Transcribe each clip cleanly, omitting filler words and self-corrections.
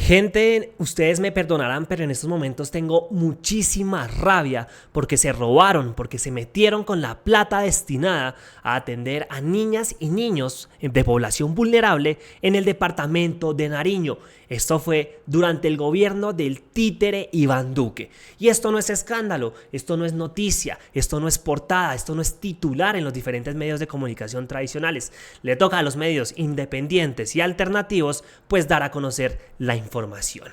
Gente, ustedes me perdonarán, pero en estos momentos tengo muchísima rabia porque se robaron, porque se metieron con la plata destinada a atender a niñas y niños de población vulnerable en el departamento de Nariño. Esto fue durante el gobierno del títere Iván Duque. Y esto no es escándalo, esto no es noticia, esto no es portada, esto no es titular en los diferentes medios de comunicación tradicionales. Le toca a los medios independientes y alternativos pues dar a conocer la información.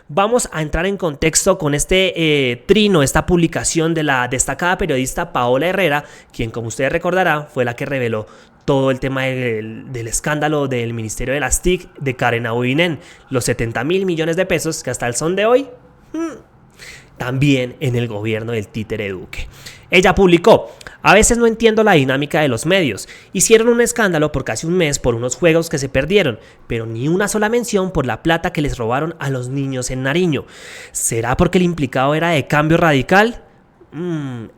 Vamos a entrar en contexto con este trino, esta publicación de la destacada periodista Paola Herrera, quien, como ustedes recordarán, fue la que reveló todo el tema del escándalo del Ministerio de las TIC de Karen Abouinen, los 70.000 millones de pesos que hasta el son de hoy también en el gobierno del títere Duque. Ella publicó: a veces no entiendo la dinámica de los medios. Hicieron un escándalo por casi un mes por unos juegos que se perdieron, pero ni una sola mención por la plata que les robaron a los niños en Nariño. ¿Será porque el implicado era de Cambio Radical?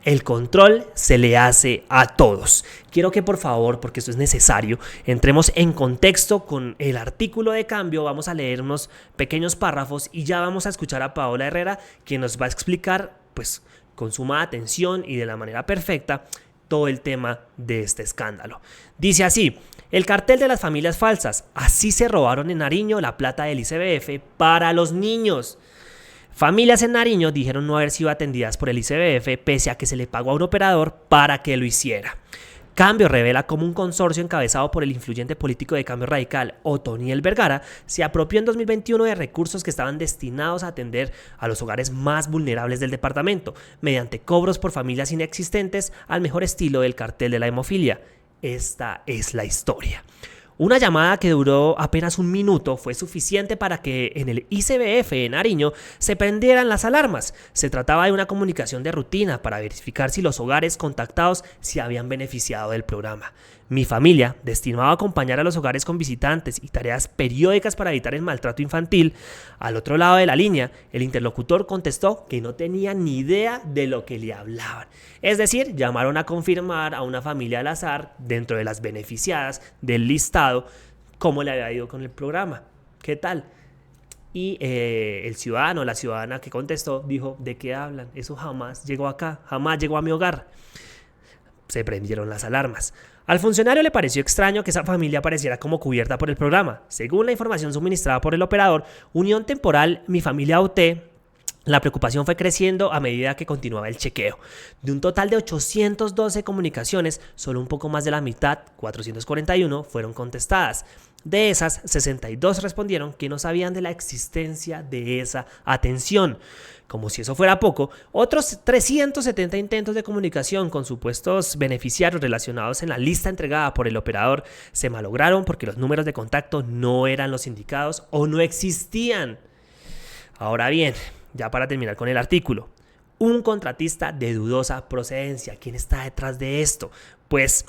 El control se le hace a todos. Quiero que por favor, porque esto es necesario, entremos en contexto con el artículo de Cambio. Vamos a leer unos pequeños párrafos y ya vamos a escuchar a Paola Herrera, quien nos va a explicar, pues, con suma atención y de la manera perfecta, todo el tema de este escándalo. Dice así: el cartel de las familias falsas. Así se robaron en Nariño la plata del ICBF para los niños. Familias en Nariño dijeron no haber sido atendidas por el ICBF pese a que se le pagó a un operador para que lo hiciera. Cambio revela cómo un consorcio encabezado por el influyente político de Cambio Radical, Otoniel Vergara, se apropió en 2021 de recursos que estaban destinados a atender a los hogares más vulnerables del departamento, mediante cobros por familias inexistentes al mejor estilo del cartel de la hemofilia. Esta es la historia. Una llamada que duró apenas un minuto fue suficiente para que en el ICBF en Nariño se prendieran las alarmas. Se trataba de una comunicación de rutina para verificar si los hogares contactados se habían beneficiado del programa. Mi familia, destinado a acompañar a los hogares con visitantes y tareas periódicas para evitar el maltrato infantil. Al otro lado de la línea, el interlocutor contestó que no tenía ni idea de lo que le hablaban. Es decir, llamaron a confirmar a una familia al azar, dentro de las beneficiadas del listado, cómo le había ido con el programa. ¿Qué tal? Y el ciudadano, la ciudadana que contestó, dijo: ¿de qué hablan? Eso jamás llegó acá, jamás llegó a mi hogar. Se prendieron las alarmas. Al funcionario le pareció extraño que esa familia apareciera como cubierta por el programa. Según la información suministrada por el operador Unión Temporal Mi Familia UT, la preocupación fue creciendo a medida que continuaba el chequeo. De un total de 812 comunicaciones, solo un poco más de la mitad, 441, fueron contestadas. De esas, 62 respondieron que no sabían de la existencia de esa atención. Como si eso fuera poco, otros 370 intentos de comunicación con supuestos beneficiarios relacionados en la lista entregada por el operador se malograron porque los números de contacto no eran los indicados o no existían. Ahora bien, ya para terminar con el artículo, un contratista de dudosa procedencia. ¿Quién está detrás de esto? Pues,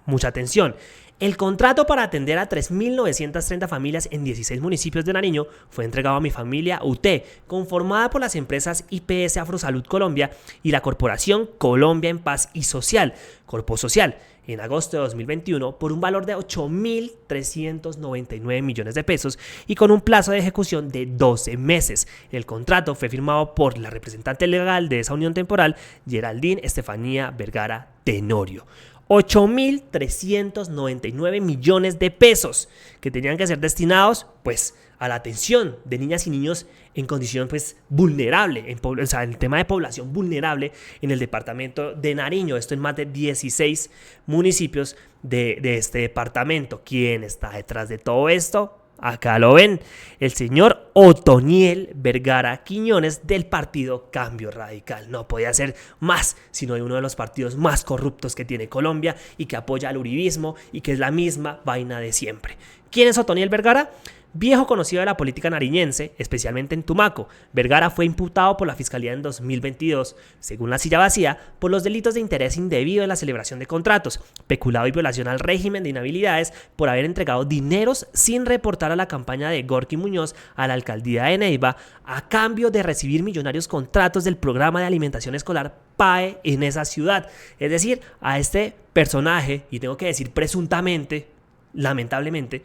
mucha atención. El contrato para atender a 3.930 familias en 16 municipios de Nariño fue entregado a Mi Familia UT, conformada por las empresas IPS Afrosalud Colombia y la Corporación Colombia en Paz y Social, Corpo Social, en agosto de 2021 por un valor de 8.399 millones de pesos y con un plazo de ejecución de 12 meses. El contrato fue firmado por la representante legal de esa unión temporal, Geraldine Estefanía Vergara Tenorio. 8.399 millones de pesos que tenían que ser destinados pues a la atención de niñas y niños en condición pues vulnerable, o sea, el tema de población vulnerable en el departamento de Nariño. Esto en más de 16 municipios de este departamento. ¿Quién está detrás de todo esto? Acá lo ven, el señor Otoniel Vergara Quiñones del partido Cambio Radical. No podía ser más, sino de uno de los partidos más corruptos que tiene Colombia y que apoya al uribismo y que es la misma vaina de siempre. ¿Quién es Otoniel Vergara? Viejo conocido de la política nariñense, especialmente en Tumaco. Vergara fue imputado por la Fiscalía en 2022, según La Silla Vacía, por los delitos de interés indebido en la celebración de contratos, peculado y violación al régimen de inhabilidades por haber entregado dineros sin reportar a la campaña de Gorky Muñoz a la alcaldía de Neiva a cambio de recibir millonarios contratos del programa de alimentación escolar PAE en esa ciudad. Es decir, a este personaje, y tengo que decir presuntamente, lamentablemente,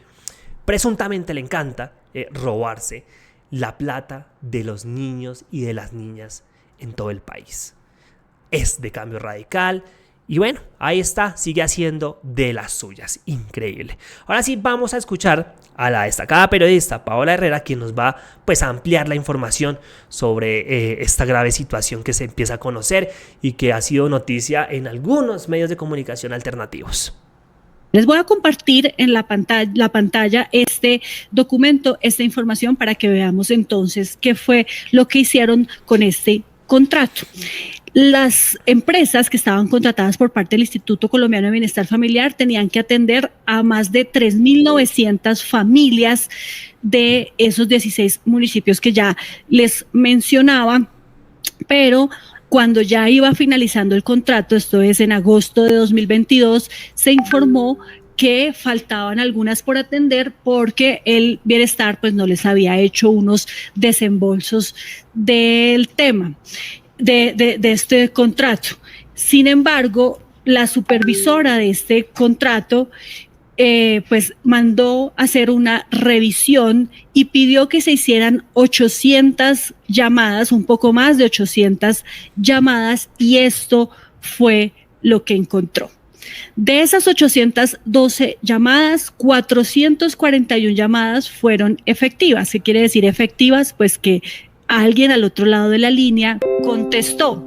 presuntamente le encanta robarse la plata de los niños y de las niñas en todo el país. Es de Cambio Radical. Y bueno, ahí está, sigue haciendo de las suyas. Increíble. Ahora sí, vamos a escuchar a la destacada periodista Paola Herrera, quien nos va pues a ampliar la información sobre esta grave situación que se empieza a conocer y que ha sido noticia en algunos medios de comunicación alternativos. Les voy a compartir en la pantalla este documento, esta información, para que veamos entonces qué fue lo que hicieron con este contrato. Las empresas que estaban contratadas por parte del Instituto Colombiano de Bienestar Familiar tenían que atender a más de 3.900 familias de esos 16 municipios que ya les mencionaba, pero cuando ya iba finalizando el contrato, esto es en agosto de 2022, se informó que faltaban algunas por atender porque el bienestar pues no les había hecho unos desembolsos del tema. De este contrato. Sin embargo, la supervisora de este contrato pues mandó hacer una revisión y pidió que se hicieran 800 llamadas, un poco más de 800 llamadas, y esto fue lo que encontró. De esas 812 llamadas, 441 llamadas fueron efectivas. ¿Qué quiere decir efectivas? Pues que alguien al otro lado de la línea contestó.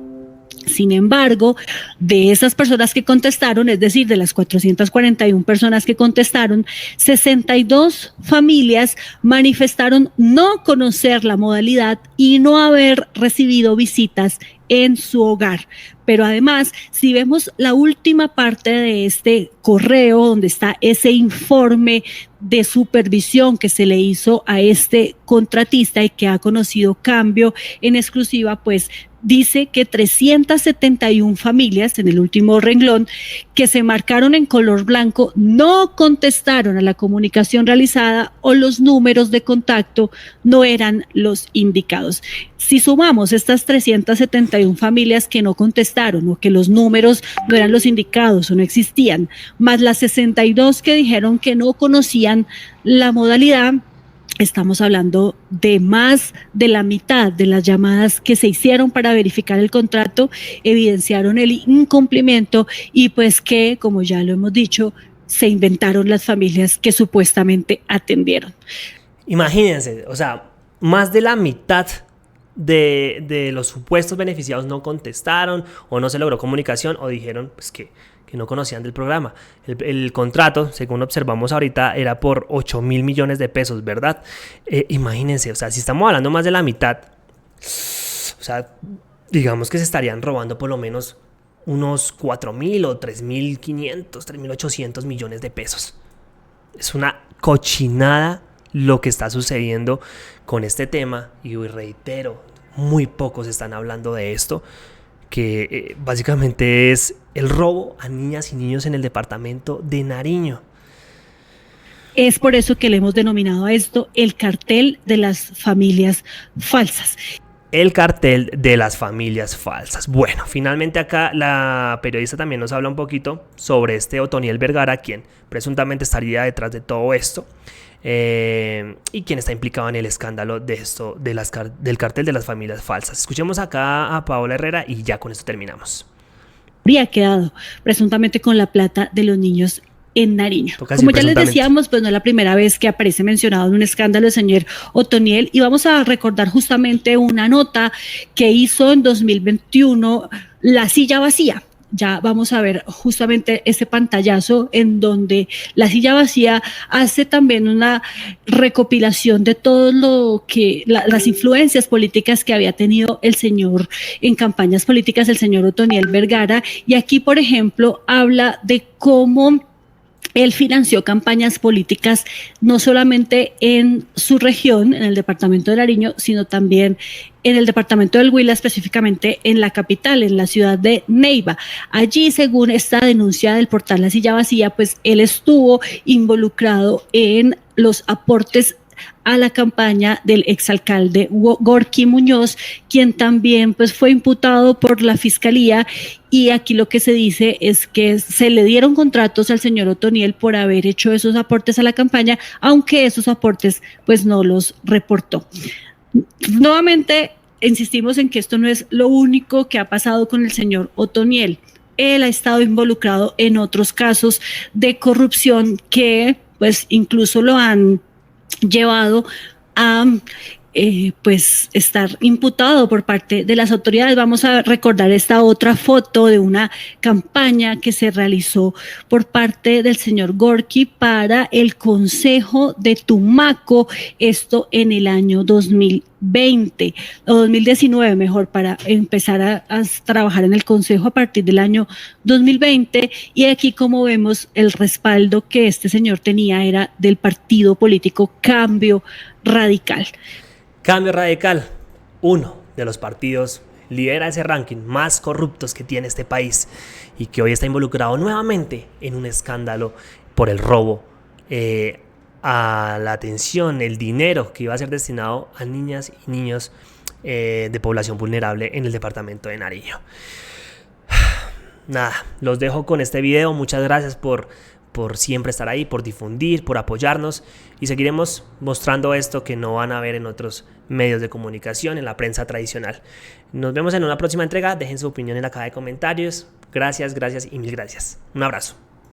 Sin embargo, de esas personas que contestaron, es decir, de las 441 personas que contestaron, 62 familias manifestaron no conocer la modalidad y no haber recibido visitas en su hogar. Pero además, si vemos la última parte de este correo, donde está ese informe de supervisión que se le hizo a este contratista y que ha conocido Cambio en exclusiva, pues dice que 371 familias, en el último renglón, que se marcaron en color blanco, no contestaron a la comunicación realizada o los números de contacto no eran los indicados. Si sumamos estas 371 familias que no contestaron o que los números no eran los indicados o no existían, más las 62 que dijeron que no conocían la modalidad, estamos hablando de más de la mitad de las llamadas que se hicieron para verificar el contrato evidenciaron el incumplimiento y pues que, como ya lo hemos dicho, se inventaron las familias que supuestamente atendieron. Imagínense, o sea, más de la mitad de los supuestos beneficiados no contestaron o no se logró comunicación o dijeron pues que no conocían del programa. El contrato, según observamos ahorita, era por 8.000 millones de pesos, ¿verdad? Imagínense, o sea, si estamos hablando más de la mitad, o sea, digamos que se estarían robando por lo menos unos 4.000 o 3.500, 3.800 millones de pesos. Es una cochinada lo que está sucediendo con este tema y hoy reitero, muy pocos están hablando de esto, que básicamente es el robo a niñas y niños en el departamento de Nariño. Es por eso que le hemos denominado a esto el cartel de las familias falsas. El cartel de las familias falsas. Bueno, finalmente acá la periodista también nos habla un poquito sobre este Otoniel Vergara, quien presuntamente estaría detrás de todo esto y quien está implicado en el escándalo de esto, del cartel de las familias falsas. Escuchemos acá a Paola Herrera y ya con esto terminamos. Habría quedado presuntamente con la plata de los niños en Nariño. Como ya les decíamos, pues no es la primera vez que aparece mencionado en un escándalo el señor Otoniel, y vamos a recordar justamente una nota que hizo en 2021 La Silla Vacía. Ya vamos a ver justamente ese pantallazo en donde La Silla Vacía hace también una recopilación de todo lo que las influencias políticas que había tenido el señor en campañas políticas, el señor Otoniel Vergara, y aquí, por ejemplo, habla de cómo él financió campañas políticas no solamente en su región, en el departamento de Nariño, sino también en el departamento del Huila, específicamente en la capital, en la ciudad de Neiva. Allí, según esta denuncia del portal La Silla Vacía, pues él estuvo involucrado en los aportes a la campaña del exalcalde Gorky Muñoz, quien también pues fue imputado por la fiscalía, y aquí lo que se dice es que se le dieron contratos al señor Otoniel por haber hecho esos aportes a la campaña, aunque esos aportes pues no los reportó. Nuevamente insistimos en que esto no es lo único que ha pasado con el señor Otoniel. Él ha estado involucrado en otros casos de corrupción que pues incluso lo han llevado a pues estar imputado por parte de las autoridades. Vamos a recordar esta otra foto de una campaña que se realizó por parte del señor Gorky para el Consejo de Tumaco, esto en el año 2020 o 2019 mejor, para empezar a trabajar en el Consejo a partir del año 2020, y aquí como vemos el respaldo que este señor tenía era del partido político Cambio Radical. Cambio Radical, uno de los partidos, lidera ese ranking más corruptos que tiene este país y que hoy está involucrado nuevamente en un escándalo por el robo a la atención, el dinero que iba a ser destinado a niñas y niños de población vulnerable en el departamento de Nariño. Nada, los dejo con este video. Muchas gracias por siempre estar ahí, por difundir, por apoyarnos, y seguiremos mostrando esto que no van a ver en otros medios de comunicación, en la prensa tradicional. Nos vemos en una próxima entrega. Dejen su opinión en la caja de comentarios. Gracias y mil gracias. Un abrazo.